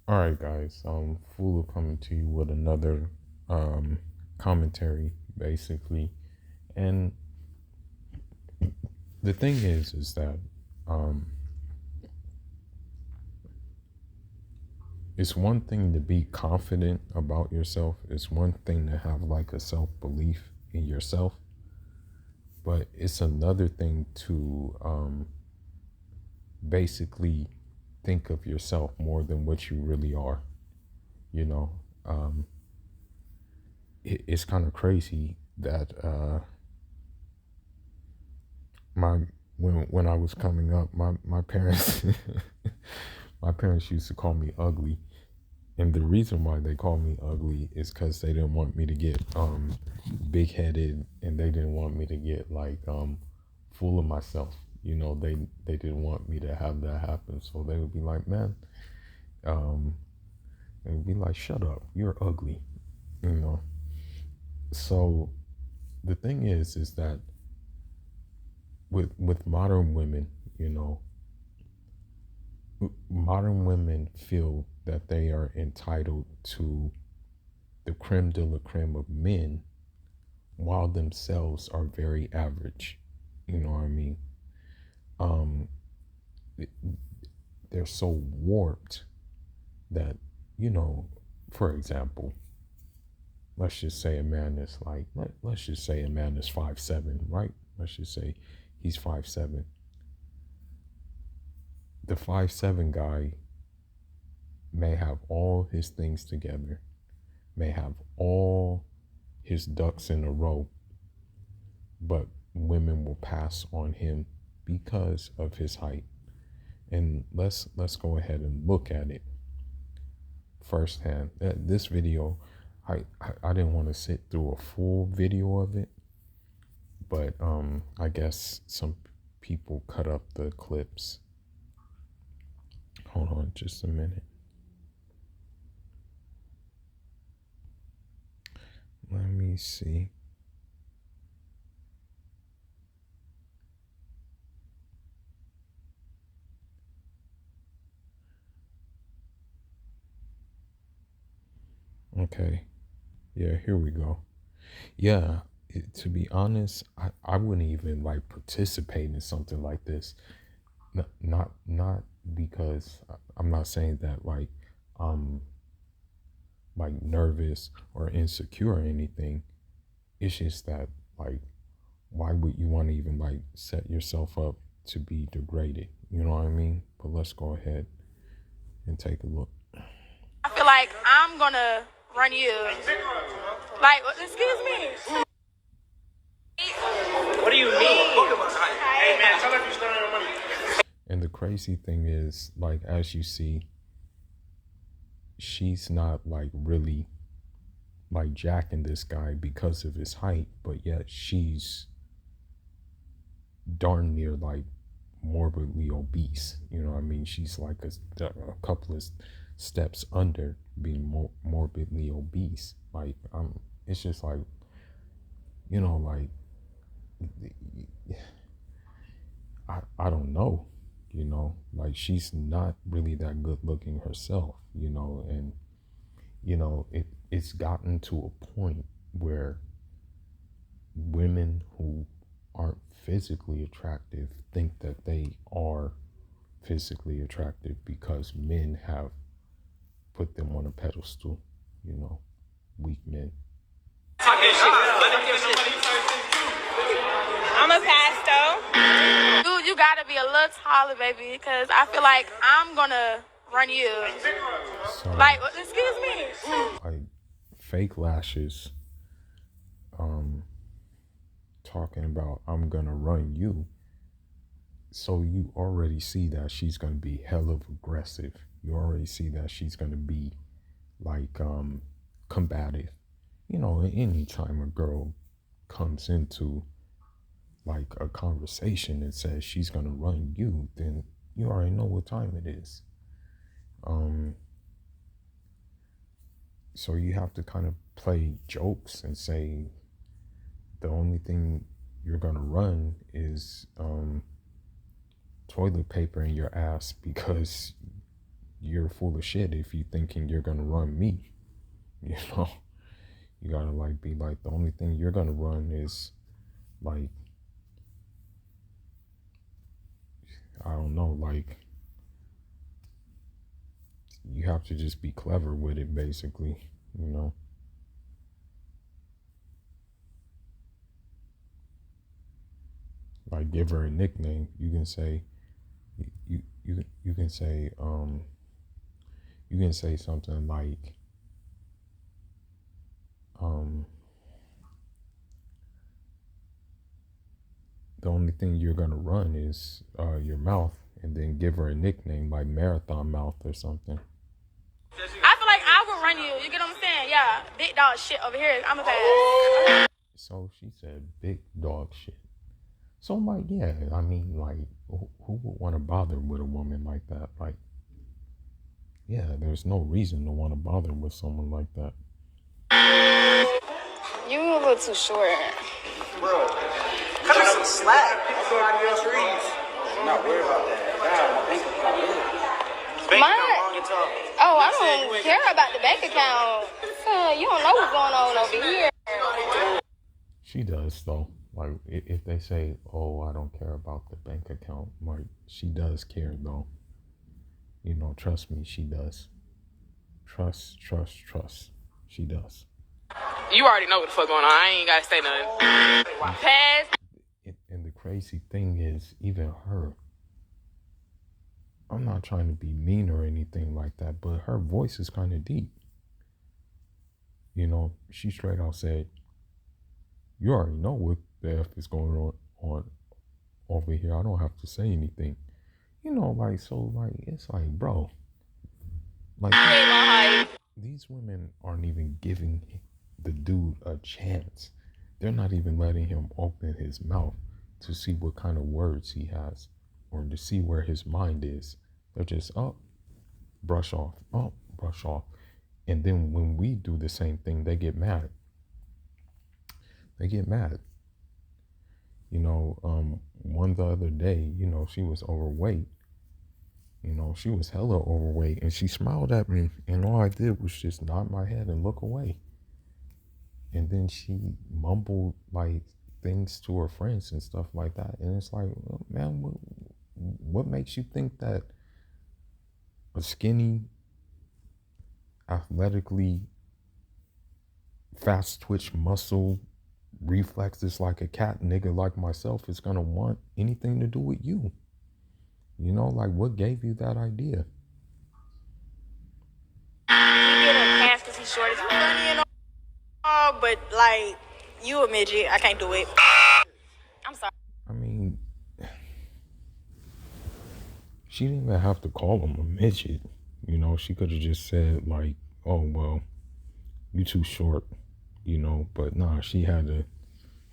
All right, guys. Fool coming to you with another um, commentary, basically. And the thing is that um, it's one thing to be confident about yourself. It's one thing to have like a self belief in yourself, but it's another thing to basically think of yourself more than what you really are. You know, um, it's kind of crazy that my when I was coming up, my parents my parents used to call me ugly, and the reason why they called me ugly is because they didn't want me to get big headed, and they didn't want me to get like full of myself. They didn't want me to have that happen, so they would be like, man, um, they would be like, shut up, you're ugly, you know. So the thing is that with modern women, you know, modern women feel that they are entitled to the creme de la creme of men while themselves are very average. You know what I mean? Um, they're so warped that, you know, for example, let's just say a man is like, let's just say a man is 5'7", right? Let's just say he's 5'7". The 5'7" guy may have all his things together, may have all his ducks in a row, but women will pass on him because of his height. And let's go ahead and look at it firsthand. This video, I didn't want to sit through a full video of it, but I guess some people cut up the clips. Hold on just a minute. Let me see. Okay. Yeah, here we go. Yeah, to be honest, I wouldn't even like participate in something like this. Not because I'm not saying that I'm like nervous or insecure or anything. It's just that like why would you want to even like set yourself up to be degraded? You know what I mean? But let's go ahead and take a look. I feel like I'm gonna run you. Like, excuse me. What do you mean? Hey man, tell her if you spending your money. And the crazy thing is, like, as you see, she's not like really like jacking this guy because of his height, but yet she's darn near like morbidly obese. You know what I mean? She's like a couple of steps under being morbidly obese. Like, it's just like, like, I don't know, like she's not really that good looking herself, and, it's gotten to a point where women who aren't physically attractive think that they are physically attractive because men have put them on a pedestal, weak men. I'm a pass though. You gotta be a little taller, baby, because I feel like I'm gonna run you. So, like, excuse me. Like fake lashes, talking about I'm gonna run you. So you already see that she's gonna be hell of aggressive. You already see that she's gonna be like combative. Anytime a girl comes into like a conversation and says she's gonna run you, then you already know what time it is. So you have to kind of play jokes and say the only thing you're gonna run is toilet paper in your ass because you're full of shit if you thinking you're gonna run me. You know, you gotta like be like the only thing you're gonna run is like, I don't know, like you have to just be clever with it, basically. You know. Like give her a nickname. You can say you can say you can say something like um the only thing you're gonna run is your mouth, and then give her a nickname like Marathon Mouth or something. I feel like I would run you. You get what I'm saying? Yeah. Big dog shit over here. I'm a pass. So she said big dog shit. So I'm like, yeah, I mean, like, who would want to bother with a woman like that? Like, yeah, there's no reason to want to bother with someone like that. You a little too short. Bro, cut me some slack. I'm going to your trees. I'm not worried about that. God, bank account. I don't care about the bank account. You don't know what's going on over here. She does, though. Like, if they say, oh, I don't care about the bank account, like, she does care, though. You know, trust me, she does. Trust. She does. You already know what the fuck going on. I ain't gotta say nothing. Pass. And the crazy thing is, even her, I'm not trying to be mean or anything like that, but her voice is kind of deep. You know, she straight out said, you already know what the F is going on over here. I don't have to say anything. You know, like, so, like, it's like, bro, like, these women aren't even giving the dude a chance. They're not even letting him open his mouth to see what kind of words he has or to see where his mind is. They're just, brush off. And then when we do the same thing, they get mad. You know, one the other day, you know, she was overweight. You know, she was hella overweight, and she smiled at me, and all I did was just nod my head and look away. And then she mumbled like things to her friends and stuff like that. And it's like, well, man, what makes you think that a skinny, athletically, fast twitch muscle reflexes like a cat nigga like myself is gonna want anything to do with you? You know, like, what gave you that idea? He get a pass because he's short. It's funny and all, but like, you a midget. I can't do it. I'm sorry. I mean, she didn't even have to call him a midget. You know, she could have just said like, oh, well, you too short, you know, but nah, she had to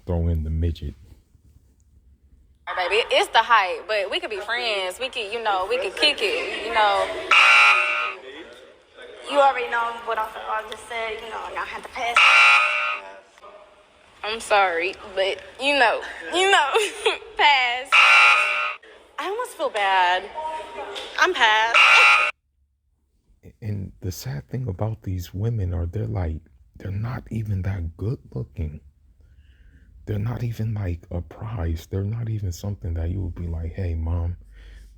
throw in the midget. Baby, it's the height, but we could be friends. We could, we could kick it, You already know what I just said, y'all have to pass. I'm sorry, but pass. I almost feel bad. I'm past. And the sad thing about these women are they're not even that good looking. They're not even like a prize. They're not even something that you would be like, hey, mom,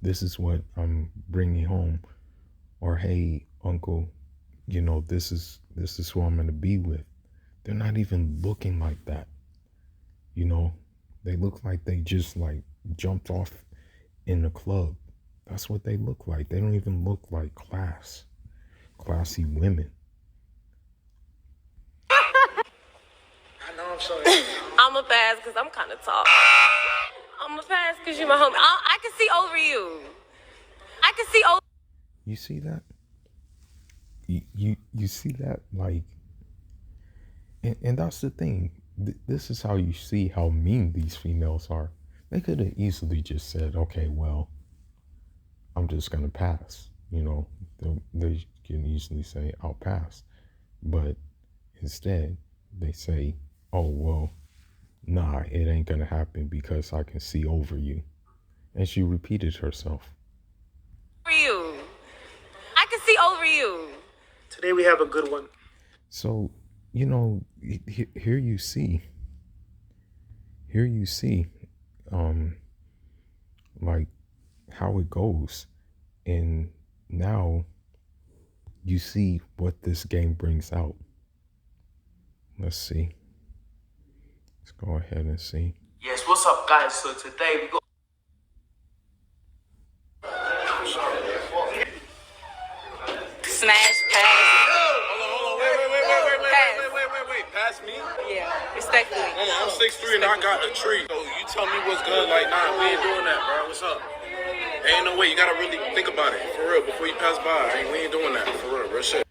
this is what I'm bringing home. Or, hey, uncle, this is who I'm going to be with. They're not even looking like that. They look like they just like jumped off in the club. That's what they look like. They don't even look like classy women. I know I'm sorry. I'm a pass because I'm kind of tall. I'm a pass because you're my homie. I can see over you. I can see over. You see that? You see that? Like, and that's the thing. This is how you see how mean these females are. They could have easily just said, okay, well, I'm just going to pass. They can easily say, I'll pass. But instead, they say, oh, well, nah, it ain't going to happen because I can see over you. And she repeated herself. For you. I you? Today we have a good one. So, you know, here you see, like how it goes. And now you see what this game brings out. Let's see. Let's go ahead and see. Yes, what's up, guys? So today we got. Smash pass. Hold on, wait. Pass me? Yeah, respectfully. I'm 6'3" and I got a tree. So you tell me what's good, like, nah, we ain't doing that, bro. What's up? Ain't no way. You gotta really think about it, for real, before you pass by. We ain't doing that, for real, shit.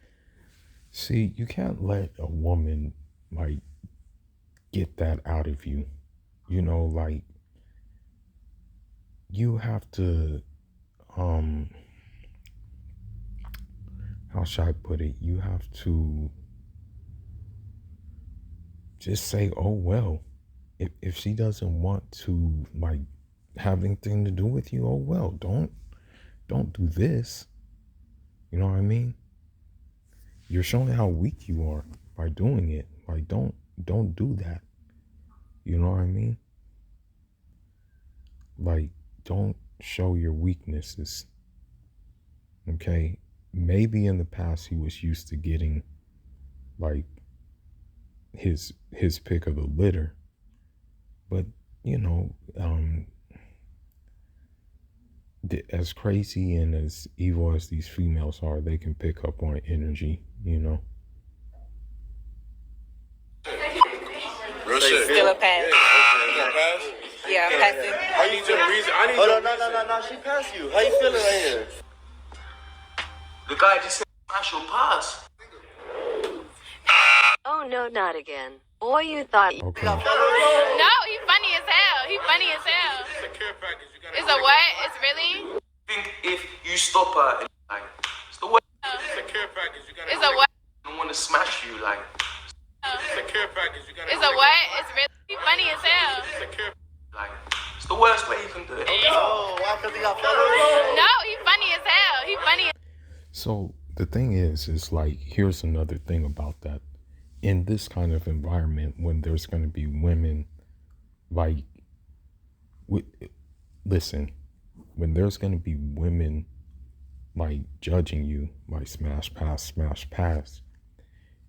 See, you can't let a woman, like, get that out of you. You know, like, you have to, how should I put it? You have to just say, oh, well, if she doesn't want to, like, have anything to do with you, oh, well, don't do this. You know what I mean? You're showing how weak you are by doing it. Like, don't do that. You know what I mean? Like, don't show your weaknesses. Okay? Maybe in the past he was used to getting, like, his pick of the litter. But, you know, as crazy and as evil as these females are, they can pick up on energy, you know. Real shit. Still a pass. Yeah, pass? Yeah, passing. I need your reason. Hold on, no. She passed you. How you feeling right here? The guy just said, smash your pass. Oh no, not again. Boy, you thought you... Okay. No, he funny as hell. Secure package. You gotta It's a what? It's really? I think if you stop her, and, like, it's the way. secure package. You gotta It's a what? I don't want to smash you, like. secure package. You gotta It's a what? It's really? He funny as hell. secure. Like, it's the worst way you can do it. Oh, why? Because he got followers? No, he funny as hell. He funny as So the thing is like, here's another thing about that. In this kind of environment, when there's going to be women, like, listen, when there's going to be women, like, judging you, like, smash pass,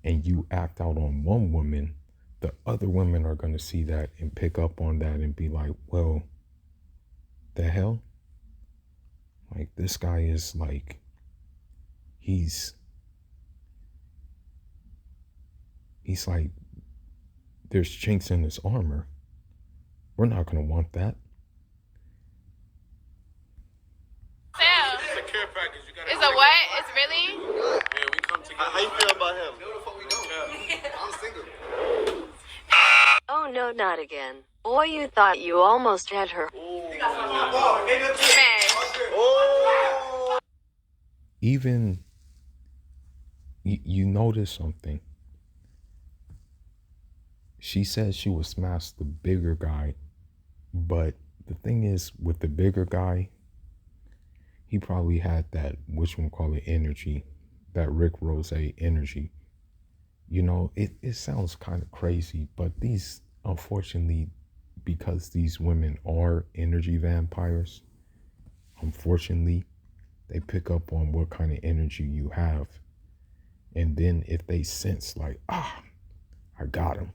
and you act out on one woman, the other women are going to see that and pick up on that and be like, well, the hell? Like, this guy is, like, he's like, there's chinks in his armor. We're not going to want that. hell. Secure package. You gotta It's a what? It's really? Yeah, we come together. How you feel about him? Oh no, not again. Boy, you thought you almost had her. Smash. Even, you notice something. She said she would smash the bigger guy, but the thing is, with the bigger guy, he probably had that, whatchamacallit, energy, that Rick Rose energy. You know, it sounds kind of crazy, but these, unfortunately, because these women are energy vampires, unfortunately, they pick up on what kind of energy you have. And then if they sense like, I got him,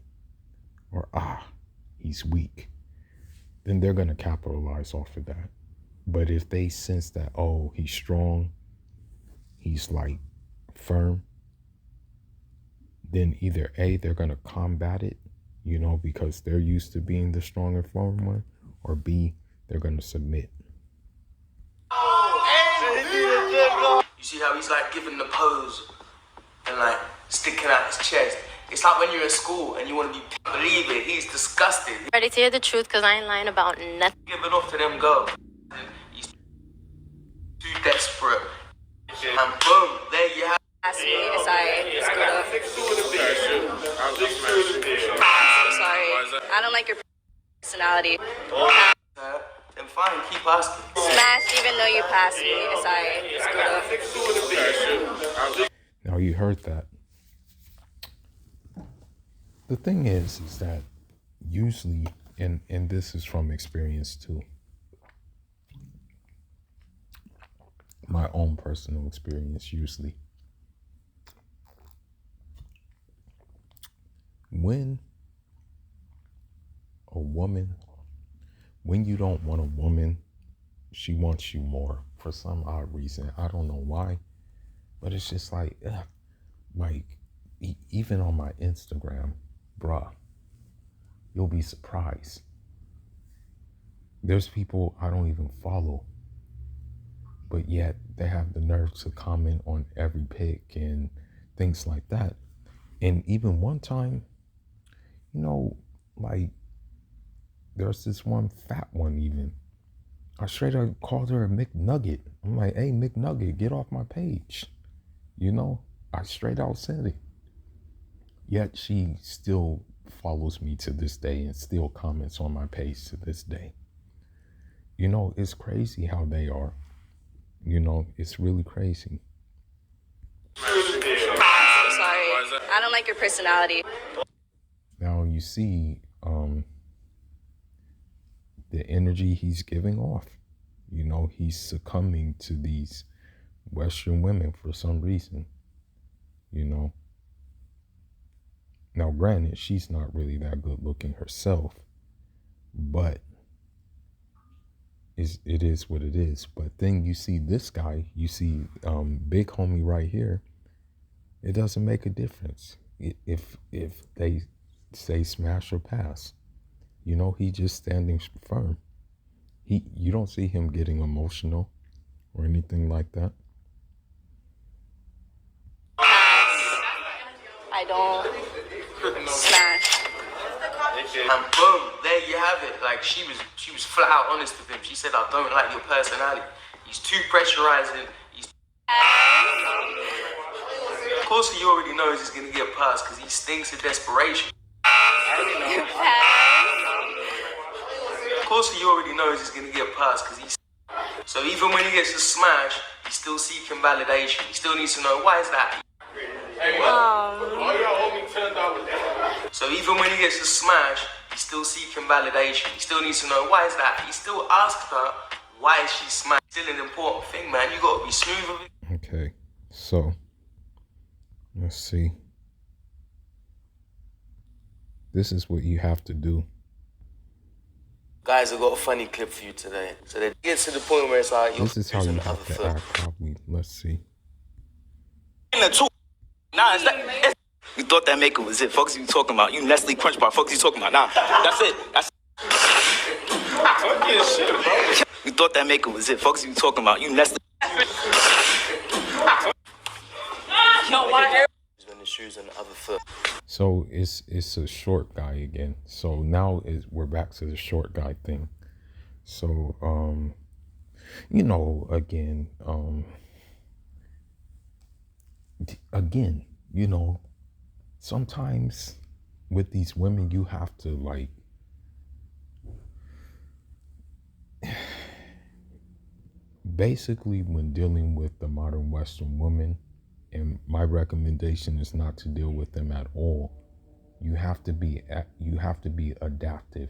or he's weak, then they're going to capitalize off of that. But if they sense that, oh, he's strong, he's like firm, then either A, they're going to combat it, you know, because they're used to being the strong and firm one, or B, they're going to submit. You see how he's like giving the pose and like sticking out his chest. It's like when you're in school and you want to believe it. He's disgusted. Ready to hear the truth, because I ain't lying about nothing. Giving off to them girls. He's too desperate. And boom, there you have it. I see. It's alright. It's good up. I'm sorry. I don't like your personality. Them fine, keep asking. Smash, even though you passed me. It's alright. It's good. Now you heard that. The thing is that usually, and this is from experience too, my own personal experience usually, when you don't want a woman, she wants you more for some odd reason. I don't know why, but it's just like, even on my Instagram, bruh, you'll be surprised. There's people I don't even follow, but yet they have the nerve to comment on every pic and things like that. And even one time, there's this one fat one even. I straight up called her a McNugget. I'm like, hey, McNugget, get off my page. I straight out said it. Yet she still follows me to this day and still comments on my page to this day. It's crazy how they are. It's really crazy. I'm sorry. I don't like your personality. Now you see the energy he's giving off. He's succumbing to these Western women for some reason. Now granted, she's not really that good looking herself, but it is what it is. But then you see this guy, you see big homie right here, it doesn't make a difference if they say smash or pass. He just standing firm. You don't see him getting emotional or anything like that. I don't smash. And boom, there you have it. Like she was flat out honest with him. She said, I don't like your personality. He's too pressurizing. Of course he already knows he's gonna get passed because he stinks of desperation. Of course he already knows he's gonna get passed because he's. So even when he gets a smash, he's still seeking validation. He still needs to know why is that. So even when he gets a smash, he's still seeking validation. He still needs to know why is that. He still asks her why is she smashed. Still an important thing, man. You gotta be smooth with it. Okay, so let's see. This is what you have to do. Guys, I've got a funny clip for you today. So they get to the point where it's like, this is how you have to act, probably. Let's see. Nah, you thought that maker was it. Fuck you talking about. You Nestle Crunch Bar. Fuck you talking about. Nah, that's it. Shit, bro. You thought that maker was it. Fuck you talking about. You Nestle. When the shoes on the other foot. So it's a short guy again. So now we're back to the short guy thing. So again, sometimes with these women you have to basically when dealing with the modern Western woman, and my recommendation is not to deal with them at all. You have to be adaptive.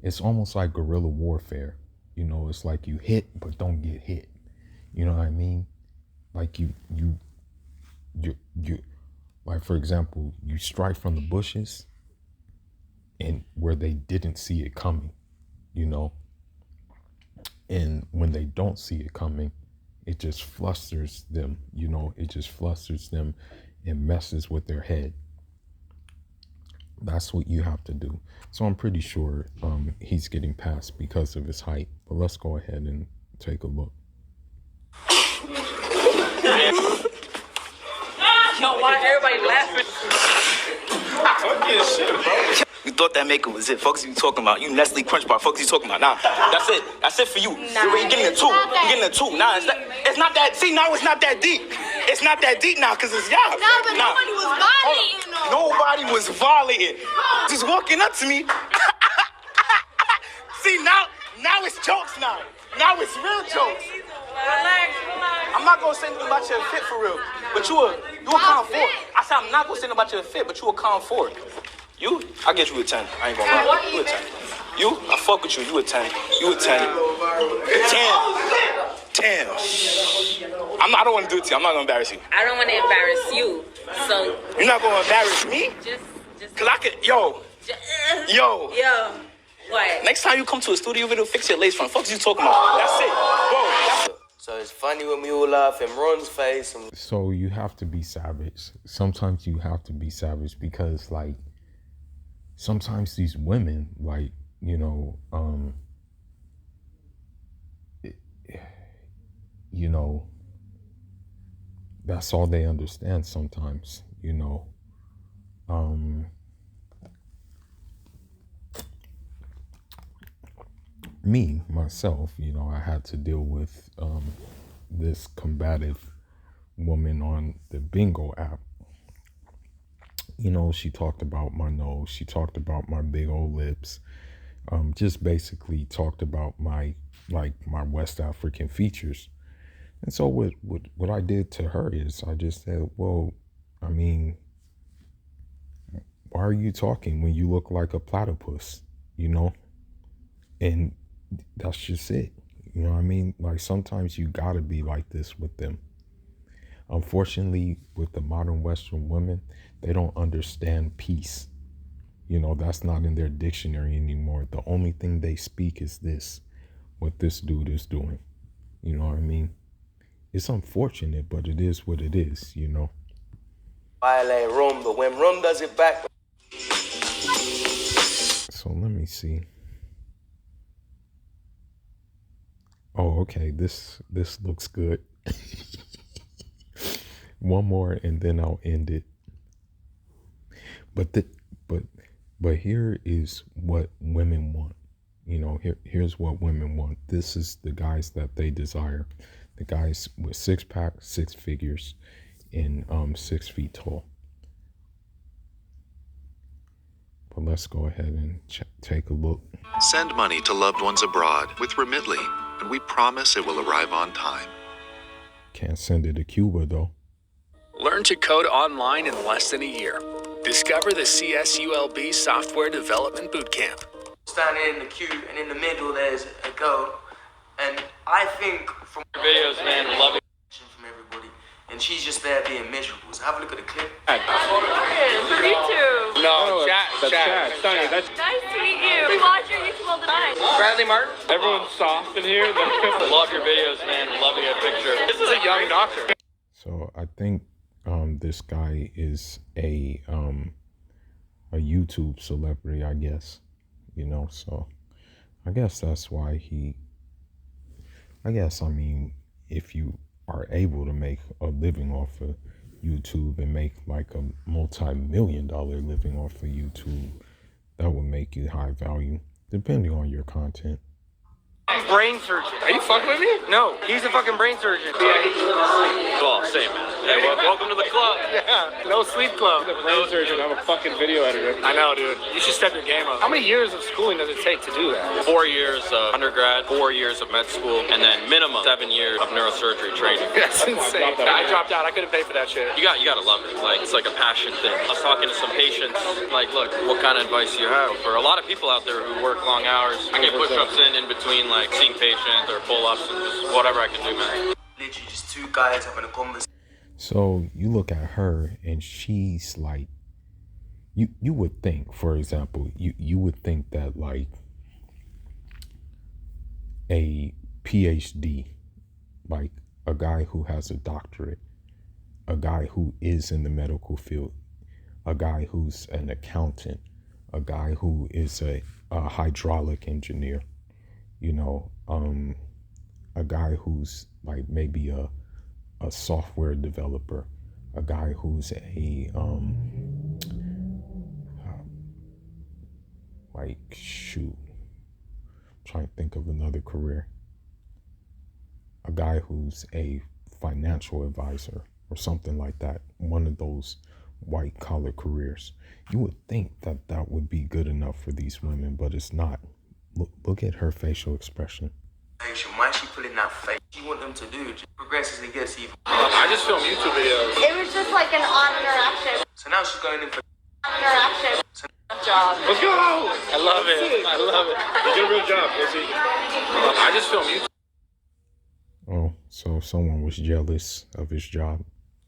It's almost like guerrilla warfare. It's like you hit but don't get hit. You know what I mean? Like you like, for example, you strike from the bushes and where they didn't see it coming, and when they don't see it coming, it just flusters them, it just flusters them and messes with their head. That's what you have to do. So I'm pretty sure he's getting passed because of his height. But let's go ahead and take a look. Yo, why everybody laughing? Shit, bro. You thought that maker was it. Fuck you talking about. You Nestle Crunch Bar. Fuck you talking about. Nah, that's it. That's it for you. You're getting a 2. You're getting a 2. Nah, it's not that. See, now it's not that deep. It's not that deep now because it's y'all. No, but nobody was violating. Nobody was violating. Just walking up to me. See, Now it's jokes now. Now it's real jokes. Relax. I'm not gonna say anything about your fit for real. But you a calm for it. I said I'm not gonna say anything about your fit, but you a calm for it. You, I get you a 10. I ain't gonna lie. You a 10. You, I fuck with you. You a 10. You a 10. 10. I don't want to do it to you. I'm not gonna embarrass you. I don't want to embarrass you, so You're not gonna embarrass me? just. Cause I could, yo. What? Next time you come to a studio video, fix your lace front. Fuck you talking about? That's it, bro. That's it. So it's funny when we all laugh in Ron's face. And So you have to be savage. Sometimes you have to be savage because, like, sometimes these women, like, you know, that's all they understand sometimes, you know. Me, myself, you know, I had to deal with this combative woman on the Bingo app. You know, she talked about my nose. She talked about my big old lips. Just basically talked about my West African features. And so what I did to her is I just said, well, I mean, why are you talking when you look like a platypus, you know? And that's just it. You know what I mean? Like, sometimes you gotta be like this with them. Unfortunately, with the modern Western women, they don't understand peace. You know, that's not in their dictionary anymore. The only thing they speak is this, what this dude is doing. You know what I mean? It's unfortunate, but it is what it is, you know? violate Ron, but when Ron does it back... So let me see. Oh, okay, this looks good. One more and then I'll end it. But here is what women want. You know, here's what women want. This is the guys that they desire. The guys with 6-pack, 6 figures, and 6 feet tall. But let's go ahead and take a look. Send money to loved ones abroad with Remitly, and we promise it will arrive on time. Can't send it to Cuba though. Learn to code online in less than a year. Discover the CSULB Software Development Bootcamp. Standing in the queue, and in the middle there's a girl, and I think from videos, man, love it. From everybody, and she's just there being miserable. So have a look at the clip. For me too. No, Chad. Sonny, that's Nice to meet you. We watch your YouTube all the time. Bradley Martin. Everyone's soft in here. Love your videos, man. Love to get a picture. This is a young doctor. So I think this guy is a YouTube celebrity, I guess. You know, so I guess that's why I mean, if you are able to make a living off of YouTube and make like a multi-million-dollar living off of YouTube, that would make you high value, depending on your content. Brain surgeon. Are you fucking with me? No, he's a fucking brain surgeon. Yeah, well, same man. Hey, welcome to the club. Yeah, no sleep club. I'm a brain surgeon. I'm a fucking video editor. I know, dude. You should step your game up. How many years of schooling does it take to do that? 4 years of undergrad, 4 years of med school, and then minimum 7 years of neurosurgery training. That's insane. I dropped out. I couldn't pay for that shit. You gotta love it. Like, it's like a passion thing. I was talking to some patients. Like, look, what kind of advice do you have for a lot of people out there who work long hours? I get push-ups in between, like, seeing patients or pull-ups and just whatever I can do, man. Literally just two guys having a conversation. So you look at her and she's like, you would think, for example, you would think that like a PhD, like a guy who has a doctorate, a guy who is in the medical field, a guy who's an accountant, a guy who is a hydraulic engineer, you know, a guy who's like maybe a software developer, a guy who's a like shoot, I'm trying to think of another career, a guy who's a financial advisor or something like that, one of those white collar careers. You would think that that would be good enough for these women, but it's not. Look at her facial expression. Why is she pulling that face? What do you want them to do? Just progressively gets even. I just film YouTube videos. It was just like an odd interaction. So now she's going in for Interaction. Job. Let's go! I love it. I love it. You did a real job, Pussy. I just film YouTube Oh, so someone was jealous of his job.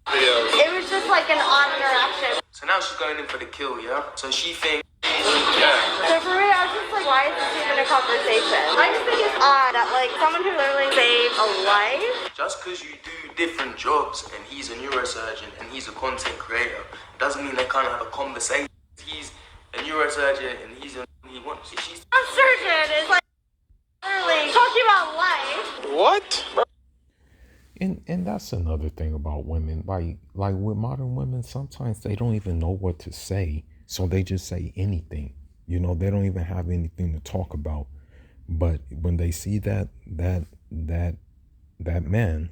videos. It was just like an odd interaction. So now she's going in for the kill, yeah? So she thinks, So for me, I was just like, why is this even a conversation? I just think it's odd that like someone who literally saved a life. just because you do different jobs and he's a neurosurgeon and he's a content creator, doesn't mean they can't have a conversation. He's a neurosurgeon and he wants it. She's A surgeon is like literally talking about life. What? And that's another thing about women. Like with modern women, sometimes they don't even know what to say, so they just say anything. You know, they don't even have anything to talk about. But when they see that man,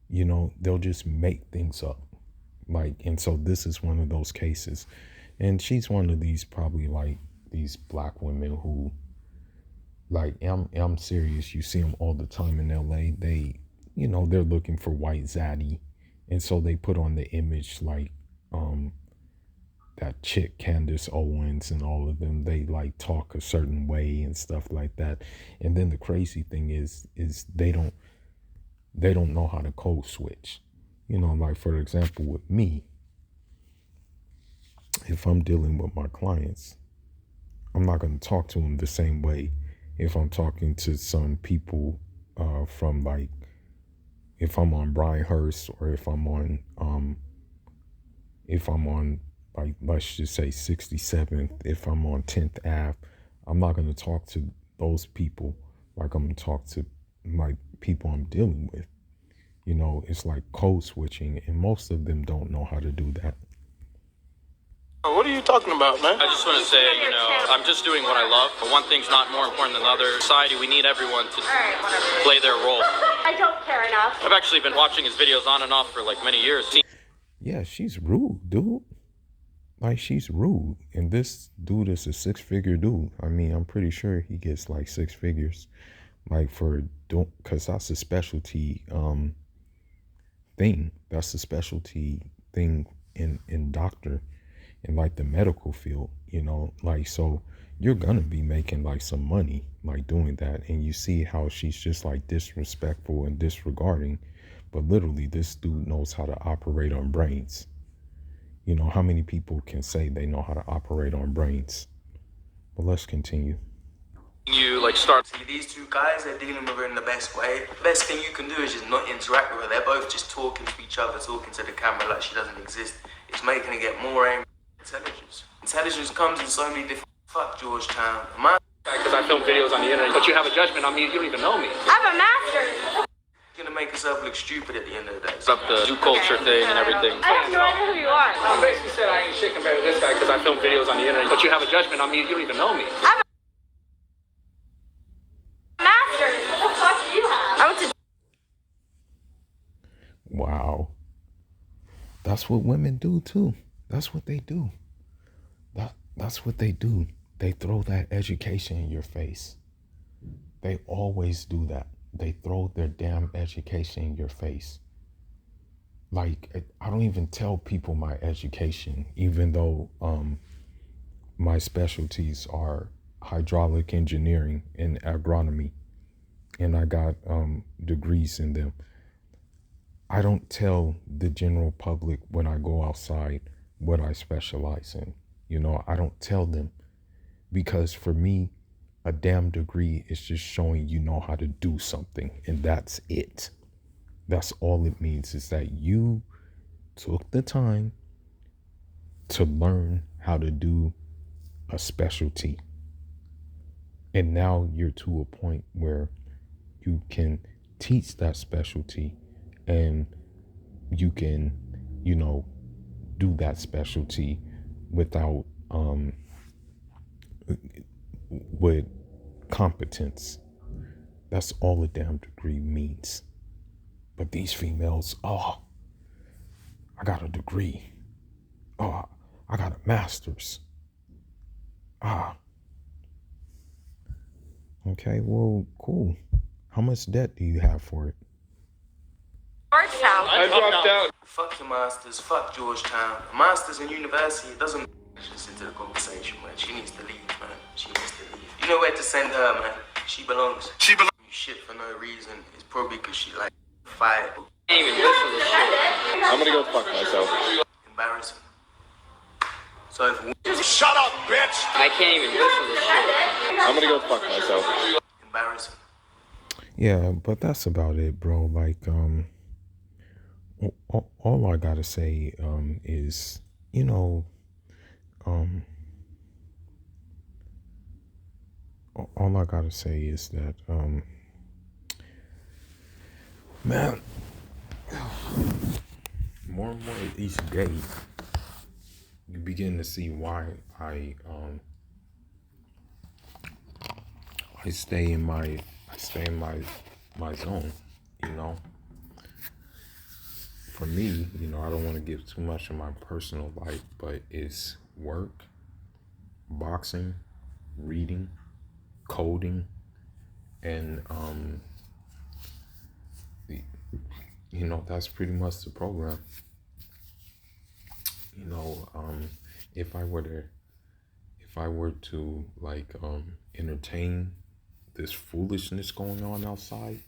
you know, they'll just make things up. Like, and so this is one of those cases. And she's one of these probably like these black women who, like, I'm serious. You see them all the time in LA. They, you know, they're looking for white zaddy. And so they put on the image like that chick Candace Owens and all of them. They like talk a certain way and stuff like that. And then the crazy thing is they don't know how to code switch. You know, like for example with me, if I'm dealing with my clients, I'm not going to talk to them the same way if I'm talking to some people from like, if I'm on Bryanhurst or if I'm on like, let's just say 67th, if I'm on 10th Ave, I'm not going to talk to those people like I'm going to talk to my people I'm dealing with. You know, it's like code switching, and most of them don't know how to do that. What are you talking about, man? I just want to say, you know, I'm just doing what I love. But one thing's not more important than the other. Society, we need everyone to play their role. I don't care enough. I've actually been watching his videos on and off for like many years. Yeah, she's rude, dude. Like, she's rude. And this dude is a 6-figure dude. I mean, I'm pretty sure he gets like 6 figures. Like because that's a specialty thing. That's a specialty thing in doctor, in like the medical field, you know, like, so you're gonna be making like some money like doing that. And you see how she's just like disrespectful and disregarding, but literally this dude knows how to operate on brains. You know, how many people can say they know how to operate on brains? But let's continue. You like start. See, these two guys, they're dealing with her in the best way. The best thing you can do is just not interact with her. They're both just talking to each other, talking to the camera like she doesn't exist. It's making her get more angry. Intelligence comes in so many different. Fuck Georgetown. Because I film videos on the internet, but you have a judgment on me. You don't even know me. I'm a master. You're gonna make yourself look stupid at the end of the day. Up the Jew culture thing and everything. I have no idea who you are. I basically said I ain't shit compared to this guy because I film videos on the internet, but you have a judgment on me. You don't even know me. I'm a master. What the fuck do you have? I went to. Wow. That's what women do too. That's what they do. That's what they do. They throw that education in your face. They always do that. They throw their damn education in your face. Like, I don't even tell people my education, even though my specialties are hydraulic engineering and agronomy, and I got degrees in them. I don't tell the general public when I go outside what I specialize in. You know, I don't tell them, because for me, a damn degree is just showing you know how to do something, and that's it. That's all it means, is that you took the time to learn how to do a specialty. And now you're to a point where you can teach that specialty, and you can, you know, do that specialty without with competence. That's all a damn degree means. But these females, oh, I got a degree. Oh, I got a master's. Okay, well, cool. How much debt do you have for it? Georgetown. I dropped out. Fuck your masters, fuck Georgetown. A masters in university, it doesn't just into the conversation, man. She needs to leave, man. She needs to leave. You know where to send her, man. She belongs. She belongs. Shit for no reason. It's probably because she like fight. Can't even listen to shit. I'm gonna go fuck myself. Embarrassing. So if Shut up, bitch! I can't even listen to shit. I'm gonna go fuck myself. embarrassing. Yeah, but that's about it, bro. Like, all I gotta say, is, you know, all I gotta say is that, man, more and more each day, you begin to see why I stay in my zone, you know. For me, you know, I don't want to give too much of my personal life, but it's work, boxing, reading, coding, and you know, that's pretty much the program. You know, if I were to like entertain this foolishness going on outside,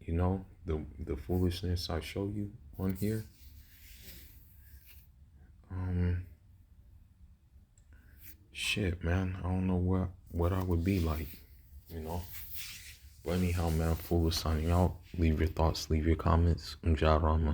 you know, the foolishness I show you on here, shit, man, I don't know what I would be like, you know. But anyhow, man, Foolish signing out. Leave your thoughts, leave your comments. Jarama.